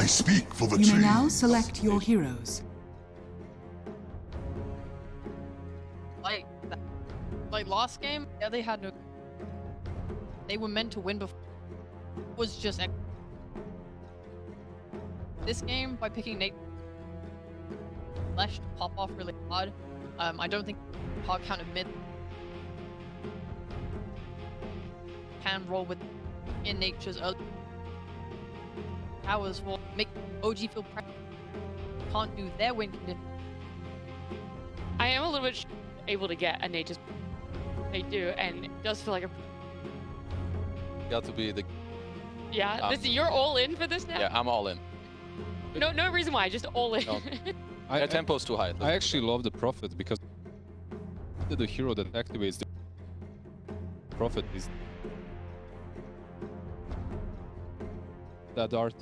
I speak for the You trees. may now select your heroes. Like last game, yeah, they had no. They were meant to win before. It was just this game by picking Nate Flesh to pop off really hard. I don't think hard counter mid can roll with in nature's early powers will make OG feel can't do their win condition. I am a little bit able to get a nature's. They do, and it does feel like a. Got to be the. Yeah, you're all in for this now. Yeah, I'm all in. No reason why, just all in. No. Their tempo's too high. I actually love the Prophet because the hero that activates the Prophet is that art.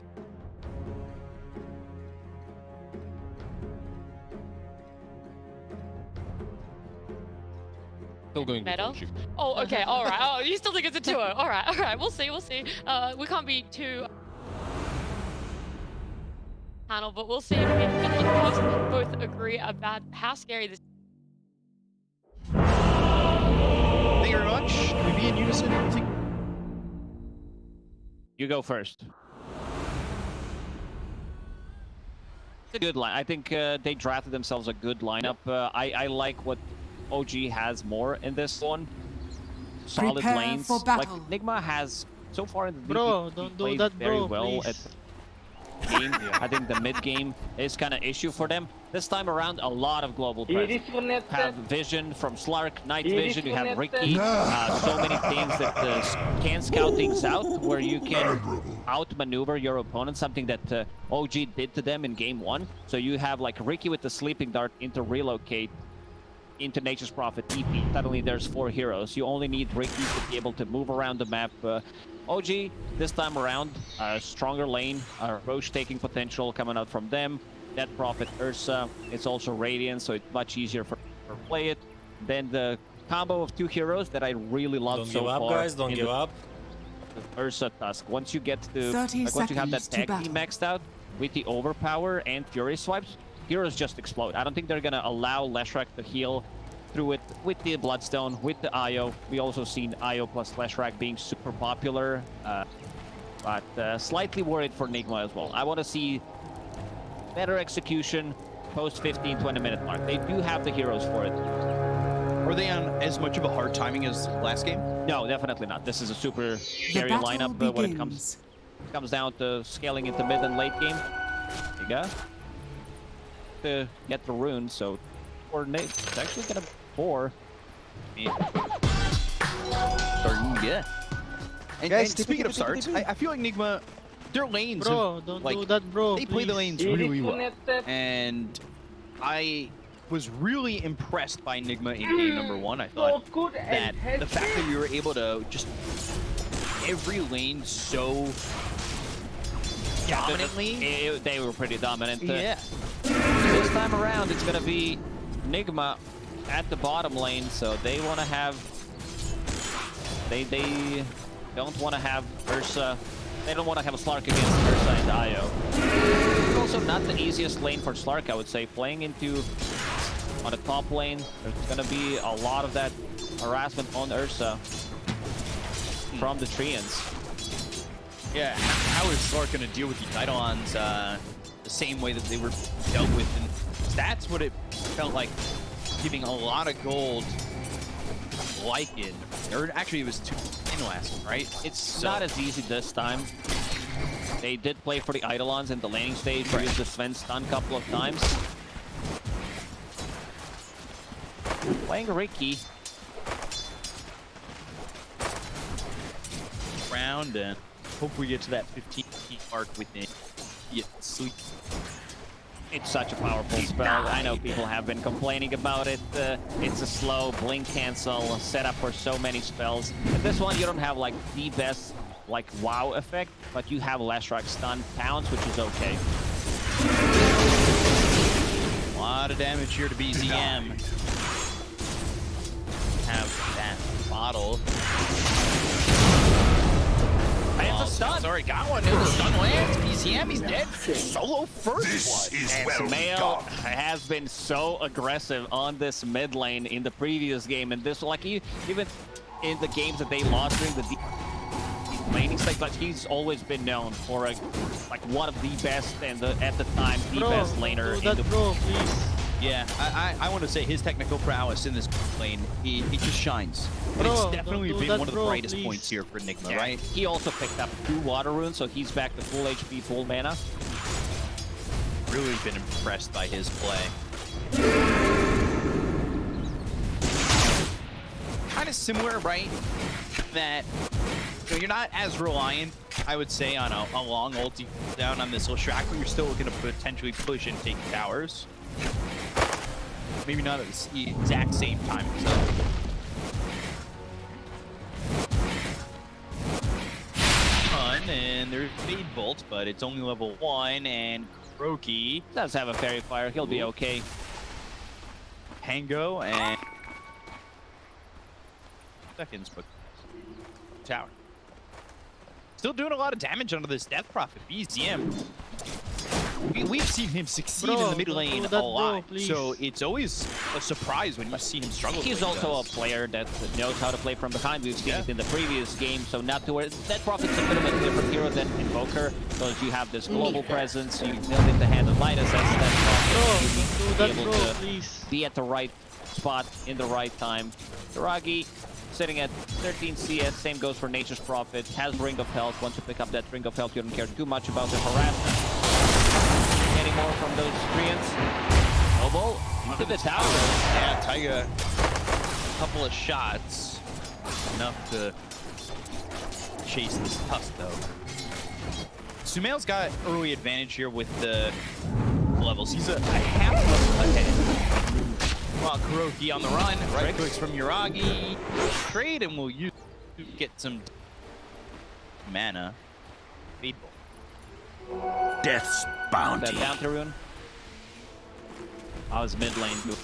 Still going Meta? with OG. Oh, okay, all right. Oh, you still think it's a 2-0. All right. We'll see. We can't be too panel, but we'll see if we can both agree about how scary this. Thank you very much. Can we be in unison? You go first. It's a good line. I think they drafted themselves a good lineup. I like what OG has more in this one. Solid Prepare lanes. for Like battle. Nigma has so far in the Bro, DP, don't do played that, very bro, well please. at game. I think the mid game is kind of issue for them. This time around, a lot of global presence. You have Vision from Slark, Night Vision, you have Ricky, so many things that can scout things out where you can outmaneuver your opponent, something that OG did to them in game 1. So you have like Ricky with the Sleeping Dart into relocate into Nature's Prophet TP. Suddenly there's 4 heroes. You only need Ricky to be able to move around the map. OG, this time around, stronger lane, Roche taking potential coming out from them. That Prophet Ursa, it's also Radiant, so it's much easier for play it. Then the combo of 2 heroes that I really love so far. Don't give up, guys. Don't give up. Ursa Tusk. Once you get to, 30 like, once you have that seconds to tag team maxed out with the Overpower and Fury swipes, heroes just explode. I don't think they're gonna allow Leshrac to heal through it with the Bloodstone, with the IO. We also seen IO plus Leshrac being super popular, but slightly worried for Nigma as well. I want to see better execution post 15-20 minute mark. They do have the heroes for it. Are they on as much of a hard timing as last game? No, definitely not. This is a super scary battle lineup when it comes down to scaling into mid and late game. There you go. To get the rune, so coordinate. It's actually gonna bore. Starting, yeah. And speaking of starts, I feel like Nigma, their lanes, Bro, don't like, do that, bro. they play the please. lanes really well. And I was really impressed by Nigma in game number 1. I thought that the fact that we were able to just every lane so dominantly. They were pretty dominant. Yeah. This time around, it's gonna be Nigma at the bottom lane, so they want to have. They don't want to have Ursa. They don't want to have a Slark against Ursa and Io. It's also not the easiest lane for Slark, I would say. Playing into on the top lane, there's gonna be a lot of that harassment on Ursa from the Treants. Yeah, how is Slark going to deal with the Eidolons the same way that they were dealt with? And that's what it felt like, giving a lot of gold like it. Or actually, it was 2 in last one, right? It's not as easy this time. They did play for the Eidolons in the laning stage, right. Used the Sven stun a couple of times. Playing Ricky. Round and hope we get to that 15 mark within. Yeah, sweet. It's such a powerful spell. I know people have been complaining about it. It's a slow blink cancel setup for so many spells. And this one, you don't have like the best like wow effect, but you have Leshrac stun pounds, which is okay. A lot of damage here to BZM. Have that bottle. I a stun. Sorry, got one. The stun lands. BCM, he's dead. Solo first blood. And Sumail has been so aggressive on this mid lane in the previous game, and this, like, even in the games that they lost during the laning stage, like, he's always been known for like one of the best and at the time the best laner in the please. Yeah, I want to say his technical prowess in this lane, he just shines. It's definitely been one of the brightest points here for Nigma, right? He also picked up 2 water runes, so he's back to full HP, full mana. Really been impressed by his play. Kind of similar, right? That you're not as reliant, I would say, on a long ulti down on this little Shrek, but you're still going to potentially push and take towers. Maybe not at the exact same time. So. And there's Fade Bolt, but it's only level 1, and Kroki does have a Fairy Fire. He'll be okay. Pango and seconds, but tower. Still doing a lot of damage under this Death Prophet. BZM. We've seen him succeed in the mid lane a lot, so it's always a surprise when you see him struggle. He's also a player that knows how to play from behind. We've seen it in the previous game, so not to worry. Death Prophet's a bit of a different hero than Invoker, because you have this global presence. You nailed in the hand of Midas as Death Prophet. You need to be able to be at the right spot in the right time. Duragi sitting at 13 CS, same goes for Nature's Prophet, has Ring of Health. Once you pick up that Ring of Health, you don't care too much about the harassment anymore from those Koreans. Noble to the tower. Yeah, Taiga, a couple of shots, enough to chase this Tusk though. Sumail's got early advantage here with the levels. He's a half level ahead. While Kroki on the run, right clicks from Yuragi. Trade and we'll use to get some mana. Fade Bolt. Death's bounty. That bounty rune. I was mid lane. In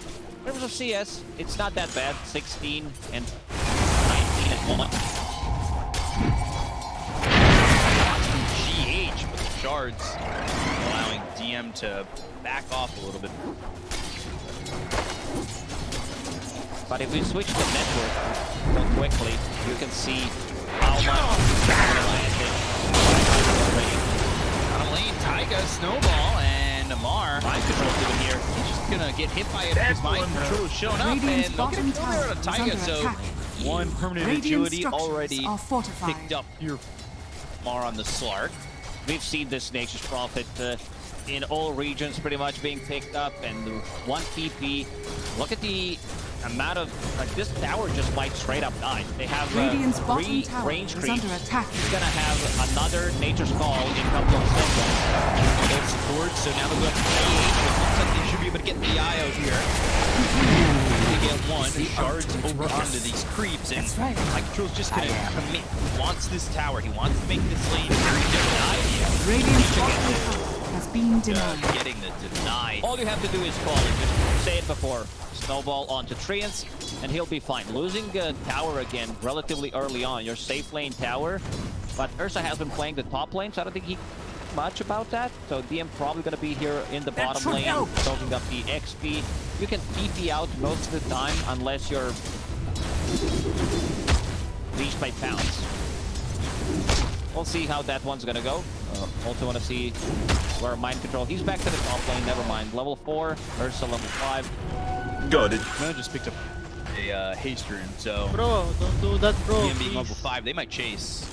terms of CS, it's not that bad. 16 and 19 at 1. GH with the shards, allowing DM to back off a little bit. But if we switch the network real quickly, you can see how much On a lane, Taiga, Snowball, and Amar. Mind control's even here. He's just gonna get hit by it if his mind control is showing up, Radiant's and they'll get bottom a kill there tower on is Taiga, under so attack. one permanent Radiant agility structures already are fortified. picked up here. Amar on the Slark. We've seen this Nature's Prophet in all regions pretty much being picked up, and 1 TP. Look at the amount of, like, this tower just might straight up die. They have Radiant's bottom 3 tower range is creeps. under attack. He's gonna have another Nature's Call in a couple of seconds. Good support, so now they'll go to GH. It looks like they should be able to get the eye out here. They get one, shards over onto these creeps, and like Control's just gonna commit. He wants this tower, he wants to make this lane very different. Radiant's bottom tower has been denied. Getting the deny. All you have to do is call it. Just say it before. Snowball onto Treants, and he'll be fine. Losing tower again relatively early on, your safe lane tower, but Ursa has been playing the top lane, so I don't think he much about that. So DM probably going to be here in the bottom lane, soaking up the XP. You can TP out most of the time unless you're leashed by pounds. We'll see how that one's going to go. Also want to see where Mind Control. He's back to the top lane, never mind. Level 4, Ursa level 5. Got it. I just picked up a haste rune, so Bro, don't do that, bro. DM being level 5, they might chase.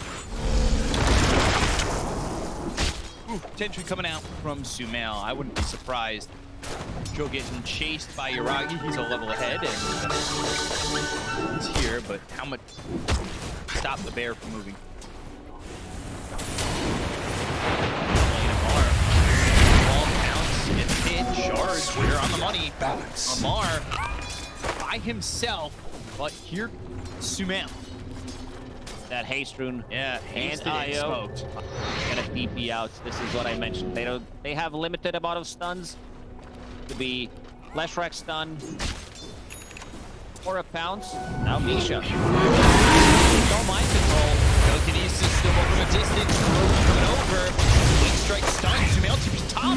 Ooh, potentially coming out from Sumail. I wouldn't be surprised. Joe getting chased by Yuragi. He's a level ahead, and he's here, but how much stop the bear from moving? Ball counts, gets hit, shards, we're on the money. Amar by himself, but here Sumail. That haste rune, Yeah, and hasted and IO smoked. gonna TP out. This is what I mentioned. They have limited amount of stuns. To be Flash Rack stun or a pounce. Now Misha. No mind control. Goes to these system from a distance. Coming over. Wing strike stuns. Sumail to be top. Oh,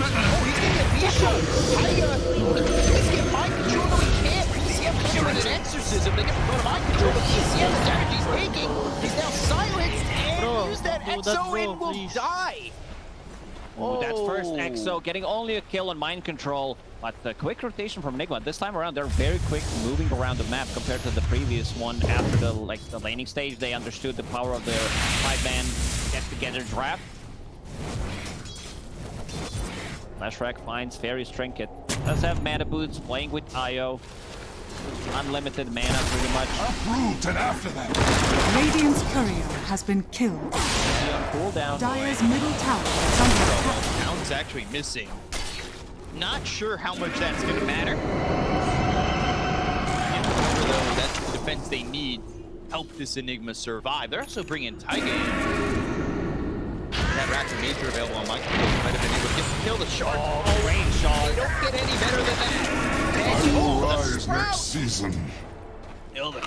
he's gonna get V-shot. Taiga, he's getting mind control, but he can't. PCM coming with an exorcism. They get to go to mind control, but PCM, the damage he's taking, he's now silenced and use that EXO and will die. Ooh, that's first EXO, getting only a kill on mind control, but the quick rotation from Nigma. This time around, they're very quick moving around the map compared to the previous one. After the laning stage, they understood the power of their 5-man get-together draft. Lashrak finds Fairy's Trinket. Does have mana boots, playing with Io. Unlimited mana, pretty much. Uproot and after that. Radiant's courier has been killed. Cooldown. Dire's middle tower is under attack. Pound's actually missing. Not sure how much that's going to matter. Remember, though, that's the defense they need to help this Enigma survive. They're also bringing Taiga in. That Raptor Major available on Mike might have been able to get the kill. The Shark. Oh, range shot. They don't get any better than that. I will rise next season.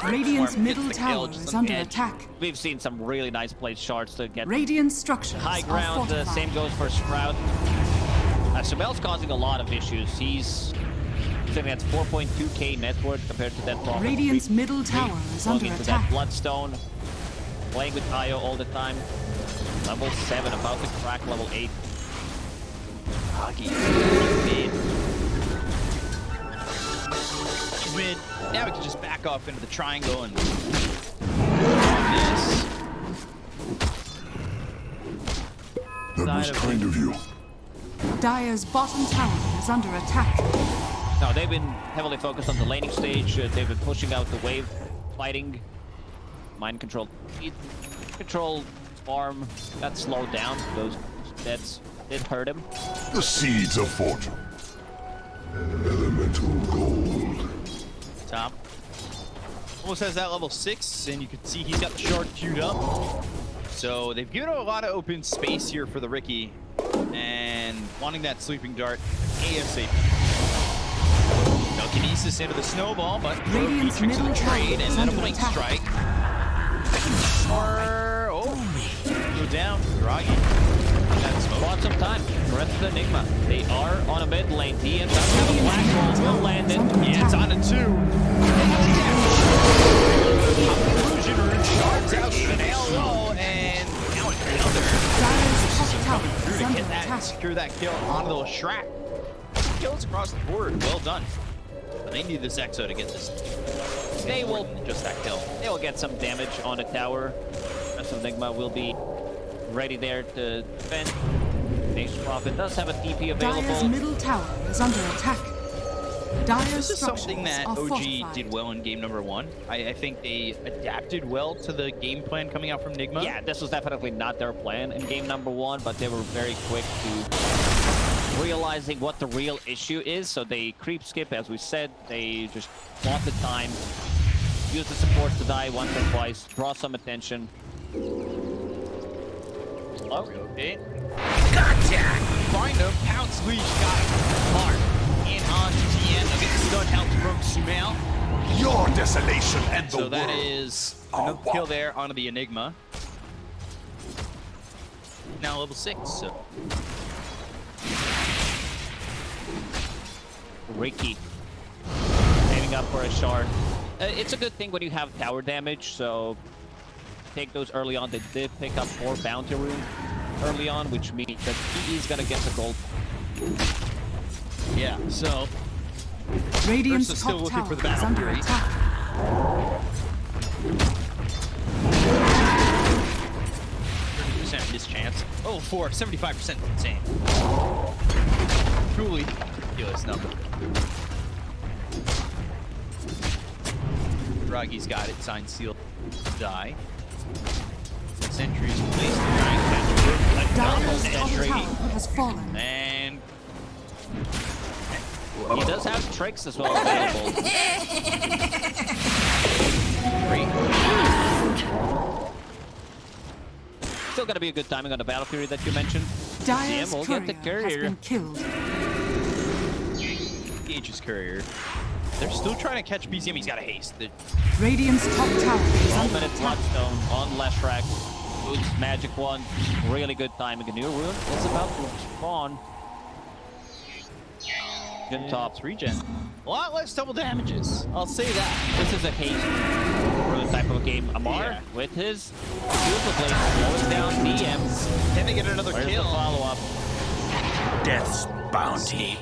Radiant's middle tower is under attack. We've seen some really nice play shards to get Radiant structures high are ground. fortified. Same goes for Sprout. Sumail's causing a lot of issues. He's sitting at 4.2k net worth compared to that Prophet. Radiant's middle tower is Going under into attack. that Bloodstone. Playing with Io all the time. Level 7, about to crack level 8. He's mid. Now we can just back off into the triangle and this. That was kind of you. Dire's bottom tower is under attack. No, they've been heavily focused on the laning stage. They've been pushing out the wave, fighting, mind control, speed control, farm. Got slowed down. Those deaths did hurt him. The seeds of fortune. Elemental gold. Top. Almost has that level 6, and you can see he's got the shard queued up. So they've given a lot of open space here for the Riki, and wanting that sleeping dart ASAP. Telekinesis into the snowball, but Radiant's tricks of the middle tower trade, and is then a under blink attack. strike. Go down, Groggy. Bought some time. The rest of the Nigma. They are on a mid lane. DM does have a black hole. Will land it. Yeah, it's on a 2. Conclusion rune shards out Sumail low, and now another. Dire's top tower Through is to under get that and attack. secure that kill onto the Shrap. Kills across the board. Well done. But they need this EXO to get this. They will Just that kill. They will get some damage on the tower. The rest of Nigma will be ready there to defend. Nature Prophet does have a TP Dire's available. middle tower is under attack. Dire's This is something structures that are OG fortified. did well in game number 1. I think they adapted well to the game plan coming out from Nigma. Yeah, this was definitely not their plan in game number 1, but they were very quick to realizing what the real issue is. So they creep skip, as we said. They just bought the time, use the support to die once or twice, draw some attention. Oh, Okay. Gotcha! Find him. Pounce Leash got him. Mark in on TN. They'll get the stun help from Sumail. Your desolation and the So that world. is a kill there onto the Enigma. Now level 6. So Riki aiming up for a shard. It's a good thing when you have tower damage, so take those early on. They did pick up 4 bounty runes early on, which means that he is gonna get the gold. yeah. So Radiant's Ursa's still top looking tower for the is battle under fury. attack. 30% mischance. Oh, 75% insane. Truly ridiculous number. Ragi's got it. Signed, sealed, die. Sentries placed. Trying to catch a double Dire's top sentry. tower has fallen. And He does have tricks as well available. great. Still gonna be a good timing on the battle fury that you mentioned. Dire's will get the courier has courier. been killed. Gage's courier. They're still trying to catch BCM. He's got a haste. Radiant's top tower is under Minute attack. Bloodstone on Leshrac. Boots, magic one, really good timing. A new rune is about to spawn. Good top. Regen. A lot less double damages. I'll say that. This is a haste rune type of game. Amar with his beautiful blade slowing down DM. Can they get another Where's kill? the follow-up? Death's bounty.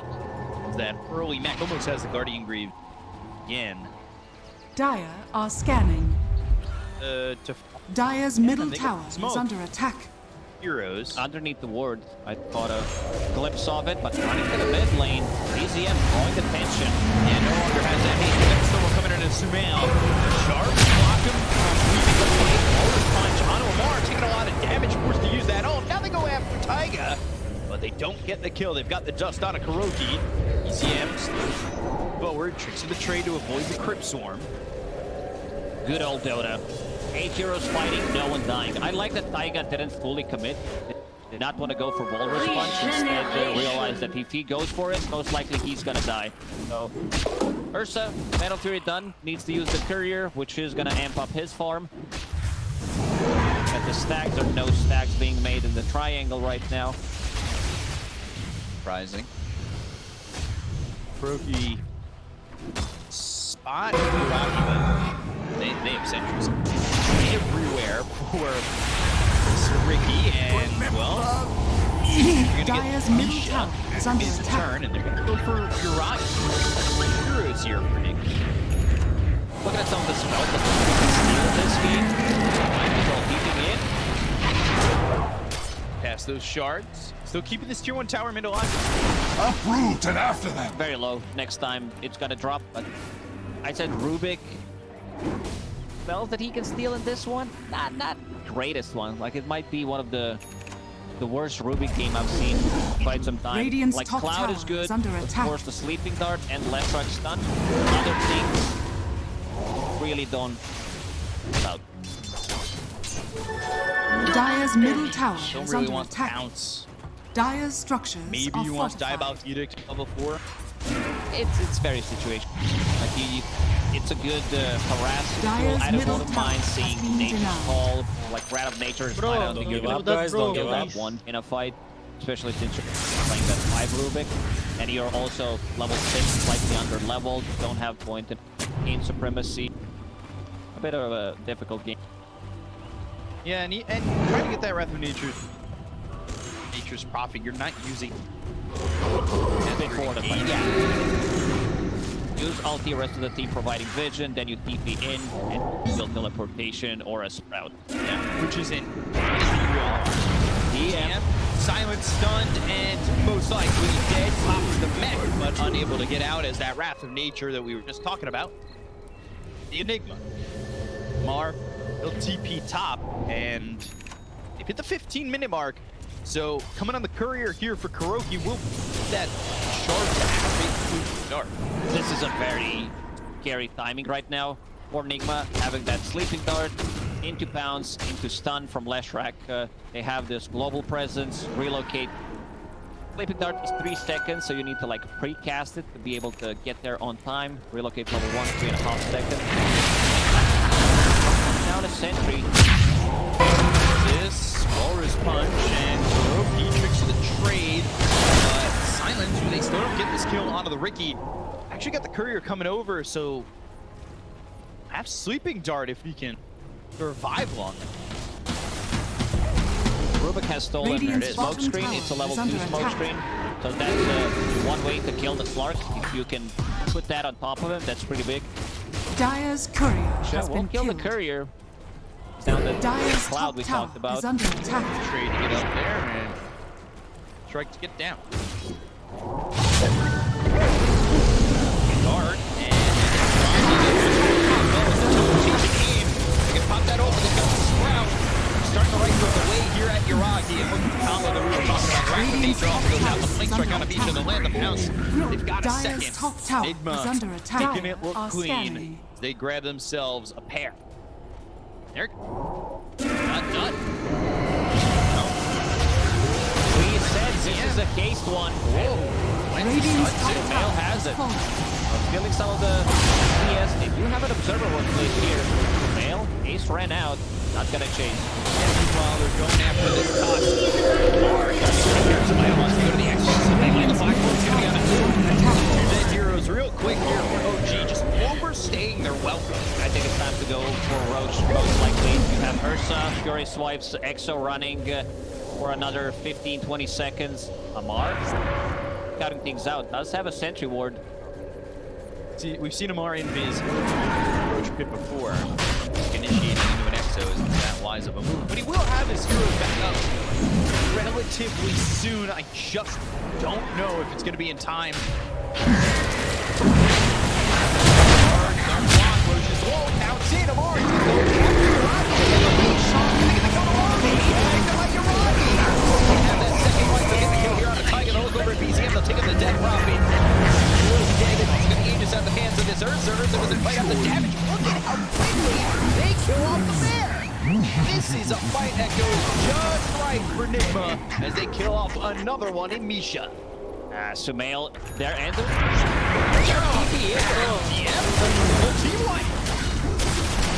That early mech almost has the Guardian Greave again. Dire are scanning. To Dire's middle they got tower is smoke. under attack. heroes. Underneath the ward, I caught a glimpse of it, but running to the mid lane, DZM drawing the tension. Yeah, no longer has that haste. Next still coming in as Sumail. Sharp block him from leaving the fight. Over punch on Omar, taking a lot of damage, forced to use that ult. Now they go after Taiga, but they don't get the kill. They've got the dust on a Kuroki. DZM forward, tricks of the trade to avoid the Crypt Swarm. Good old Dota. 8 heroes fighting, no one dying. I like that Taiga didn't fully commit. Did not want to go for Walrus Punch. Instead, they realized that if he goes for it, most likely he's gonna die. So, Ursa, Metal Fury done. Needs to use the Courier, which is gonna amp up his farm. At the stacks, there are no stacks being made in the triangle right now. Surprising. Kuroki spot Kuroki, but they have sentries everywhere for Ricky, and well, Dire's middle tower is under it's a attack. turn, and they're gonna go for Uraki. Heroes here for Nick. Looking at some of the spells that we can steal this game. Mind control peeking in. Pass those shards. Still keeping this tier 1 tower mid alive. Uproot and after them. Very low. Next time it's gonna drop, but I said Rubik spells that he can steal in this one. Not greatest one. Like it might be one of the worst Rubik game I've seen in quite some time. Radiant's like top Cloud tower is good. is under Of attack. course, the Sleeping Dart and Left Rock Stun. Other things really don't. Cloud. Dire's middle tower Don't is really under want to attack. bounce. Dire's structures Maybe are you want fortified. Diabolic Edict level 4. It's very situational. Like it's a good harass tool. Dire's I don't middle wouldn't mind tower seeing has been Nature's denied. Call, like Rat of Nature is fine. I don't think you're gonna guys, don't give kill that up. one in a fight, especially since you're playing that 5 Rubik, and you're also level 6, slightly under leveled, don't have point in game supremacy. A bit of a difficult game. Yeah, and trying to get that Wrath of Nature's Prophet, you're not using Before the fight. Yeah. Use ulti, rest of the team providing vision, then you TP in and build teleportation or a sprout. Yeah, which isn't real. DM. Silent, stunned, and most likely dead. Pops the mech, but unable to get out as that Wrath of Nature that we were just talking about. The Enigma. Mar, he'll TP top, and they've hit the 15-minute mark. So coming on the Courier here for Kuroki will that shard to activate the start. This is a very scary timing right now for Nigma, having that Sleeping Dart into bounce, into stun from Leshrac. They have this global presence, relocate. Sleeping Dart is 3 seconds, so you need to like pre-cast it to be able to get there on time. Relocate level 1, 3.5 seconds. Down a sentry. This Walrus Punch and Kuroki tricks of the trade, but Silence, they still don't get this kill onto the Ricky. Actually got the Courier coming over, so have Sleeping Dart if he can survive long. Rubik has stolen Radiant's smoke bottom screen. tower It's a level is 2 under smoke attack. screen. So that's one way to kill the Slark. If you can put that on top of him, that's pretty big. Dire's courier has We'll been kill the killed. Courier. Down the Dire's Cloud top we tower talked about. is under attack. Trade to get up there and strike to get down. Dart and they can pop that over. They got the Sprout. Starting to right with the way here at Uragi. And look at the combo that we were talking about. Wrath of Nature also goes out. The Blink Strike on a beach and the land of pounce. They've got a Dire's second. top tower is Nigma under attack. making it look Are clean. scanning. They grab themselves a pair. They're not done. We said this is a cased one. Whoa. Radiant's top Male tower has is it. fallen. Killing some of the PS. They do have an observer workplace here. Male, Ace ran out. Not gonna chase. While they're going after this toss, somebody wants to go to the exit. The Blackboard's going to be on a two heroes real quick here for OG, just overstaying their welcome. I think it's time to go for Roach, most likely. You have Ursa, Fury Swipes, Exo running for another 15-20 seconds. Amar, counting things out, does have a sentry ward. See, we've seen Amar invis Roach pit before. Initiating into an Exo isn't that wise of a move, but he will have his heroes back up relatively soon. I just don't know if it's going to be in time. Now it's in. Amar is going to go after Uragi. They have that second fight to get the kill here on the Tiger. They'll look over at BCM. They'll take up the dead Prophet. It's going to Aegis out the hands of this Ursa. Ursa with the fight out the damage. Look at how quickly they kill off the bear. This is a fight that goes just right for Nigma as they kill off another one in Misha. Sumail, there enter.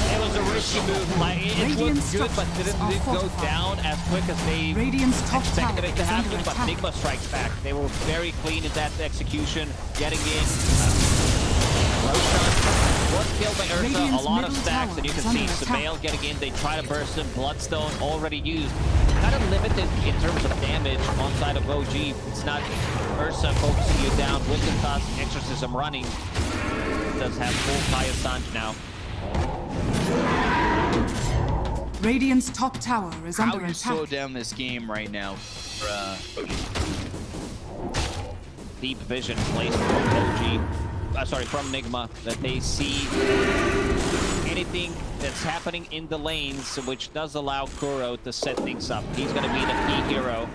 It was a risky move. Like, it looked good, but didn't go down as quick as they expected it to happen. But Nigma strikes back. They were very clean in that execution, getting in. One kill by Ursa, a lot of stacks, and you can see Sumail getting in. They try to burst him. Bloodstone already used. Kind of limited in terms of damage on side of OG. It's not Ursa focusing you down with the toss, Exorcism running. Does have full Kaya Sanj now. Radiant's top tower is under attack. How you slow down this game right now for OG? Deep vision placed from OG. From Nigma, that they see anything that's happening in the lanes, which does allow Kuro to set things up. He's going to be the key hero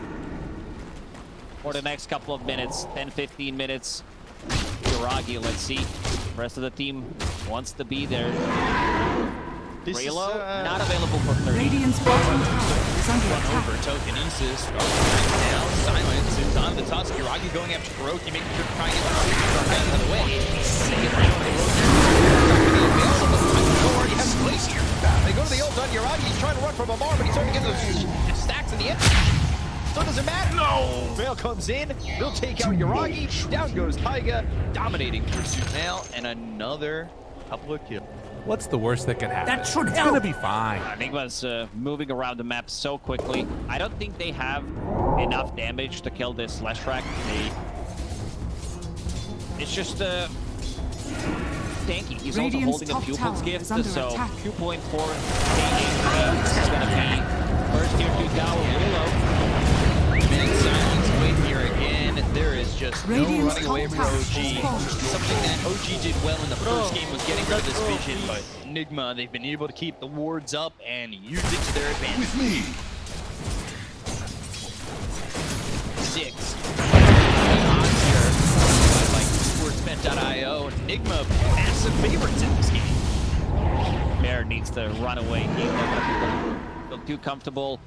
for the next couple of minutes, 10-15 minutes. Uragi, let's see. The rest of the team wants to be there. Relo, not available for 30. Radiant's bottom tower is under attack. Over Tokenesis. Now, Silence is on the toss. Uragi going after Kuroki, making sure to try and get out of the way. They go to the ult on Uragi. He's trying to run from Amar, but he's starting to get those stacks in the end. So it doesn't matter. No! Sumail comes in. He'll take out Uragi. Down goes Taiga, dominating for Sumail, and another couple of kills. What's the worst that can happen? That should It's help. gonna be fine. Nigma's moving around the map so quickly. I don't think they have enough damage to kill this Leshrac. It's just tanky. He's also holding a Pupil's Gift, so 2.4 KA is going to be first tier 2 tower reload. Silence wait here again. There is just no running away from OG. Something that OG did well in the first game was getting rid of this vision, but Nigma, they've been able to keep the wards up and use it to their advantage. With me. 6. Like sportsbet.io, Nigma massive favorites in this game. Bear needs to run away. He's not going to feel too comfortable.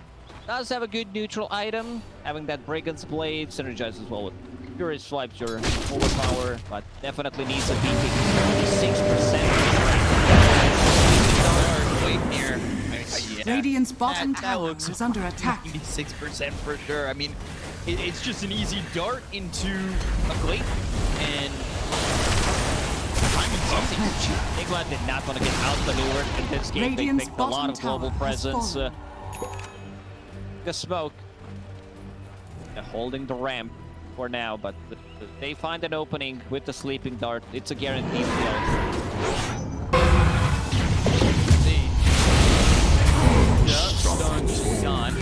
Does have a good neutral item. Having that Brigand's Blade synergizes well with Fury Swipes, your overpower, but definitely needs a beating. 6%. Wait here. Radiant's bottom tower is under attack. 96% for sure. I mean, it's just an easy dart into a Glade and finding something. Nigma did not want to get outmaneuvered in this game. Radiant's they picked a lot of global bottom tower has presence. fallen. The smoke. They're holding the ramp for now, but they find an opening with the sleeping dart. It's a guaranteed kill. Just stunned, gone.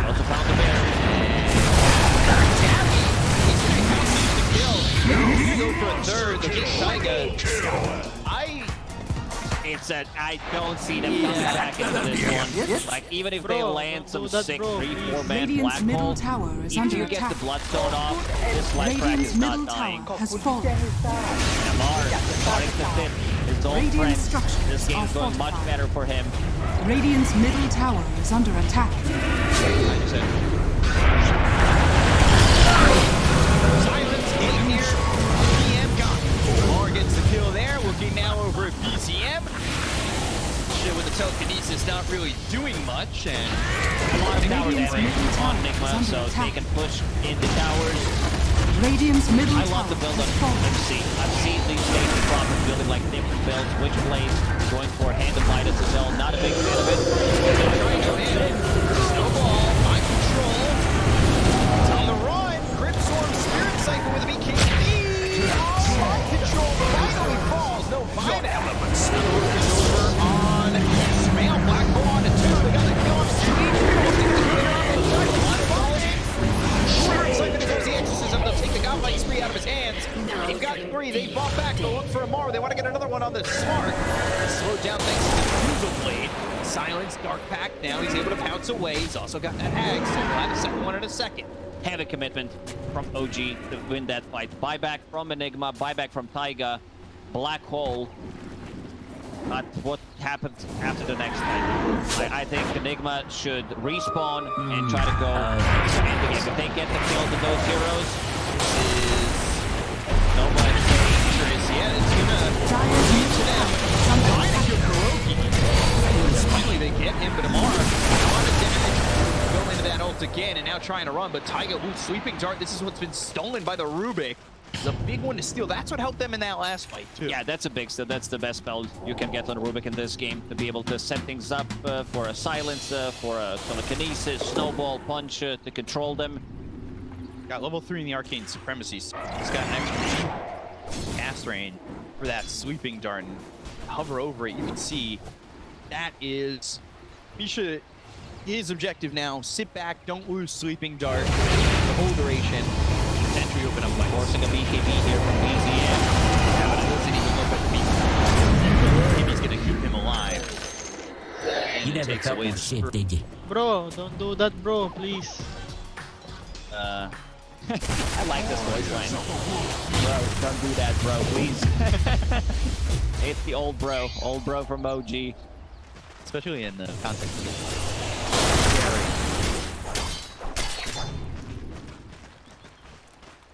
Also found the bear. He's gonna go for a third. The big Taiga. I don't see them coming back into this one. Like, even if they land some sick 3-4 man Radiant's black middle hole, tower is if under you get attack. the Bloodstone off, this Leshrac Radiant's is middle not dying. tower has fallen. Amar starting to fit his old Radiant friend. structures This game's are going much fortified. better for him. Radiant's middle tower is under attack. Silence in here. BCM gone. Amar gets the kill looking now over at BCM. Shit with the telekinesis not really doing much. and A lot of tower damage on Nigma, so they can push in the towers. Radiant's middle I love the tower build on has fallen. MC. I've seen these days Prophet building like different builds, which plays, going for hand of light as well. Not a big fan of it. Snowball, mind control. It's on the run. Crypt Storm, Spirit Cycle with a BKB. Mind control finally falls. No mind elements. Focus over on Smail. Black Hole on to 2. They got the kill off Siege. Spirit Cycle deserves the exorcism. They'll take the Godlike spree out of his hands. They've got 3. They bought back. They'll look for a Mar. They want to get another one on the Smart. Slowed down thanks to the Fusel Blade. Silence, Dark Pact. Now he's able to pounce away. He's also got that Hag, so we'll have a second one in a second. Heavy commitment from OG to win that fight. Buyback from Enigma, buyback from Taiga, Black Hole. But what happens after the next fight? I think Enigma should respawn and try to go to end the game. If they get the kill to those heroes, nobody Dangerous. Yeah, it's gonna lead to them. Trying to kill Kuroki. Finally, they get him, but Amar, a lot of damage. Go into that ult again, and now trying to run, but Taiga, who's Sweeping Dart, this is what's been stolen by the Rubik. It's a big one to steal. That's what helped them in that last fight, too. yeah, that's a big steal. That's the best spell you can get on Rubik in this game, to be able to set things up for a silence, for a telekinesis, snowball, punch, to control them. Got level 3 in the Arcane Supremacy. He's got an extra cast range for that Sweeping Dart and hover over it. You can see that is Misha. His objective now: sit back, don't lose Sleeping Dart the whole duration. Potentially open up fights. Forcing a BKB here from BZM. Yeah, but it doesn't even look like the BKB. BKB's gonna keep him alive. And You never takes felt away that the shit, did you? Bro, don't do that, bro, please. I like this voice line. Bro, don't do that, bro, please. It's the old bro from OG. especially in the context of this.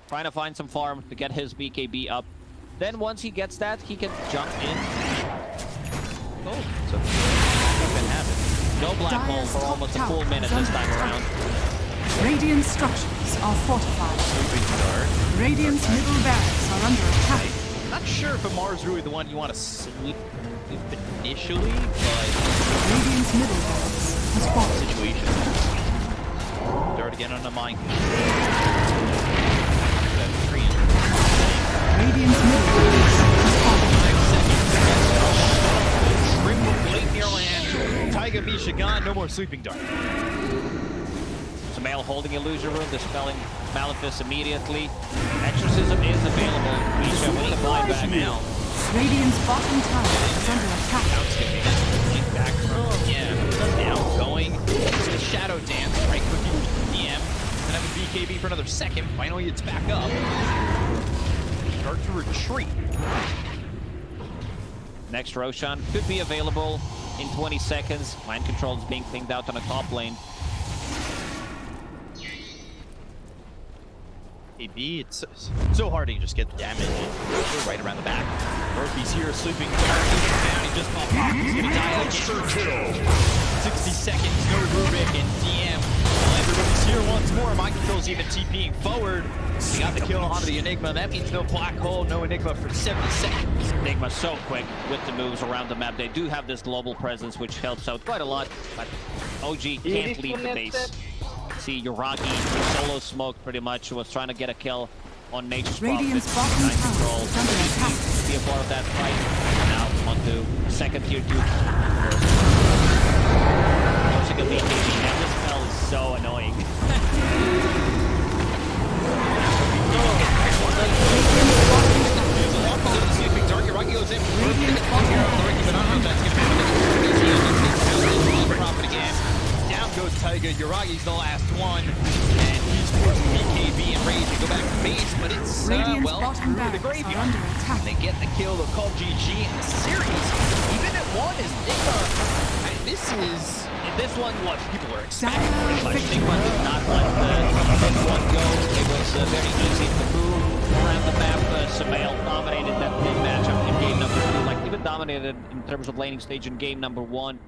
Trying to find some farm to get his BKB up. Then once he gets that, he can jump in. Oh, so that can happen. No black hole for almost a full minute this time around. Radiant structures are fortified. Sweeping Dart. Radiant's middle barracks are under attack. I'm not sure if Amar's really the one you want to sweep initially, but Radiant's middle barracks has fallen. situation. Dart again on the mine. Radiant's middle barracks has fallen. Triple Blade near land. Taiga Misha gone. No more Sleeping Dart. Samael holding Illusion Room, dispelling Malefice immediately. Exorcism is available. Misha with the buyback. Radiant's bottom tower is under attack. Back from now going to the Shadow Dance. Right clicking DM. Then have a BKB for another second. Finally, it's back up. Start to retreat. Next Roshan could be available in 20 seconds. Mind control is being pinged out on the top lane. AB, it's so hard to just get the damage right around the back. Murphy's here, Sleeping Dart. Down, he just popped off. He's gonna die again. 60 seconds, no Rubik, and DM. Well, everybody's here once more. Mind control's even TPing forward. He got the kill onto the Enigma. That means no black hole, no Enigma for 70 seconds. Enigma so quick with the moves around the map. They do have this global presence, which helps out quite a lot, but OG can't leave the base. See, Yoragi solo smoked pretty much, was trying to get a kill on Nature's Prophet. Radiant's bottom Mind tower control. is under attack. Be a part of that fight. Now onto second tier 2. Forcing a BKB. Now this spell is so annoying. Goes Taiga, Yuragi's the last one, and he's forced BKB and Rage to go back to base, but it's, Radiant's well, bottom through the barracks are graveyard. under attack. They get the kill, they'll call GG, and the series, even at one, is Nigma. This is, this one, what people were expecting. But Nigma did not let this one go. It was very easy to move around the map. Samael dominated that mid matchup in game number 2, like even dominated in terms of laning stage in game number 1.